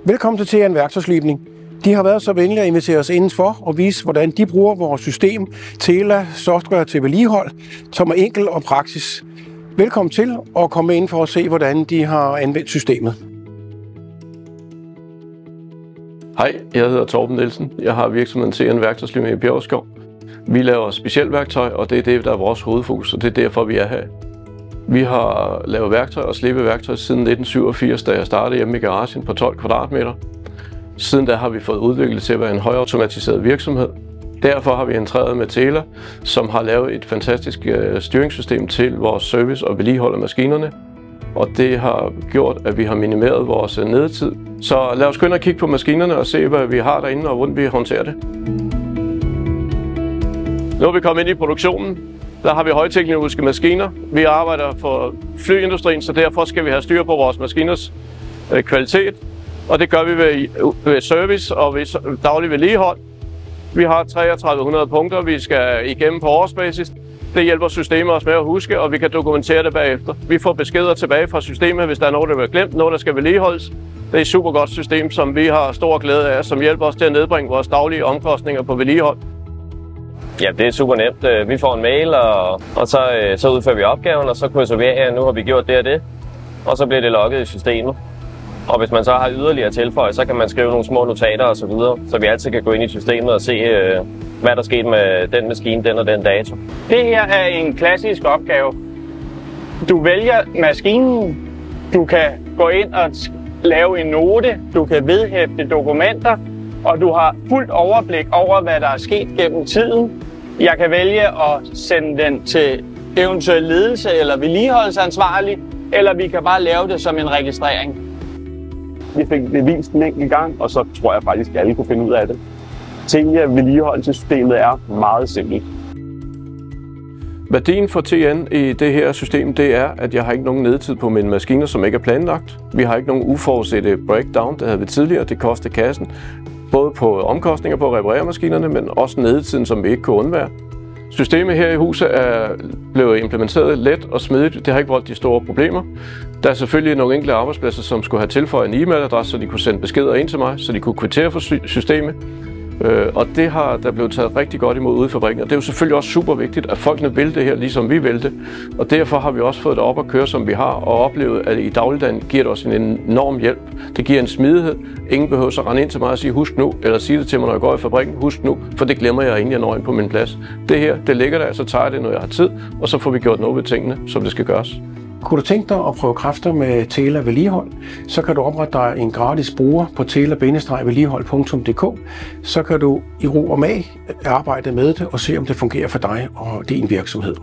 Velkommen til TN Værktøjslibning. De har været så venlige at invitere os indenfor og vise, hvordan de bruger vores system, Tela software til vedligehold, som er enkel og praksis. Velkommen til og kom ind for at se, hvordan de har anvendt systemet. Hej, jeg hedder Torben Nielsen. Jeg har virksomheden TN Værktøjslibning i Bjørgskov. Vi laver specialværktøj, og det er det, der er vores hovedfokus, og det er derfor, vi er her. Vi har lavet værktøj og slebet værktøj siden 1987, da jeg startede hjemme i garagen på 12 kvadratmeter. Siden da har vi fået udviklet til at være en højautomatiseret virksomhed. Derfor har vi entreret med Tela, som har lavet et fantastisk styringssystem til vores service og vedligehold af maskinerne. Og det har gjort, at vi har minimeret vores nedetid. Så lad os gå ind og kigge på maskinerne og se, hvad vi har derinde og hvordan vi håndterer det. Nu er vi kommet ind i produktionen. Der har vi højteknologiske maskiner. Vi arbejder for flyindustrien, så derfor skal vi have styr på vores maskiners kvalitet. Og det gør vi ved service og ved daglig vedligehold. Vi har 3300 punkter, vi skal igennem på årsbasis. Det hjælper systemet os med at huske, og vi kan dokumentere det bagefter. Vi får beskeder tilbage fra systemet, hvis der er noget, der bliver glemt, noget, der skal vedligeholdes. Det er et super godt system, som vi har stor glæde af, som hjælper os til at nedbringe vores daglige omkostninger på vedligehold. Ja, det er super nemt. Vi får en mail, og så udfører vi opgaven, og så krydser vi af, nu har vi gjort det og det. Og så bliver det logget i systemet. Og hvis man så har yderligere tilføje, så kan man skrive nogle små notater og så videre, så vi altid kan gå ind i systemet og se, hvad der skete med den maskine, den og den dato. Det her er en klassisk opgave. Du vælger maskinen, du kan gå ind og lave en note, du kan vedhæfte dokumenter, og du har fuldt overblik over, hvad der er sket gennem tiden. Jeg kan vælge at sende den til eventuel ledelse eller vedligeholdelsesansvarlig, eller vi kan bare lave det som en registrering. Vi fik det vist en enkelt gang, og så tror jeg faktisk, at alle kunne finde ud af det. Tingene vedligeholdelsessystemet er meget simpelt. Værdien for TN i det her system, det er, at jeg har ikke nogen nedetid på mine maskiner, som ikke er planlagt. Vi har ikke nogen uforudsete breakdown, det havde vi tidligere, det kostede kassen. Både på omkostninger på at reparere maskinerne, men også nedetiden, som vi ikke kunne undvære. Systemet her i huset er blevet implementeret let og smidigt. Det har ikke voldt de store problemer. Der er selvfølgelig nogle enkelte arbejdspladser, som skulle have tilføjet en e-mailadresse, så de kunne sende beskeder ind til mig, så de kunne kvittere for systemet. Og det har der blevet taget rigtig godt imod ude i fabrikken. Og det er jo selvfølgelig også super vigtigt, at folkene vil det her, ligesom vi vil det. Og derfor har vi også fået det op at køre, som vi har, og oplevet, at i dagligdagen giver det os en enorm hjælp. Det giver en smidighed. Ingen behøver så rende ind til mig og sige, husk nu, eller sige det til mig, når jeg går i fabrikken, husk nu, for det glemmer jeg, inden jeg når ind på min plads. Det her, det ligger der, så tager jeg det, når jeg har tid, og så får vi gjort noget ved tingene, som det skal gøres. Kunne du tænke dig at prøve kræfter med Tela Vedligehold, så kan du oprette dig en gratis bruger på tela-vedligehold.dk. Så kan du i ro og mag arbejde med det og se, om det fungerer for dig og din virksomhed.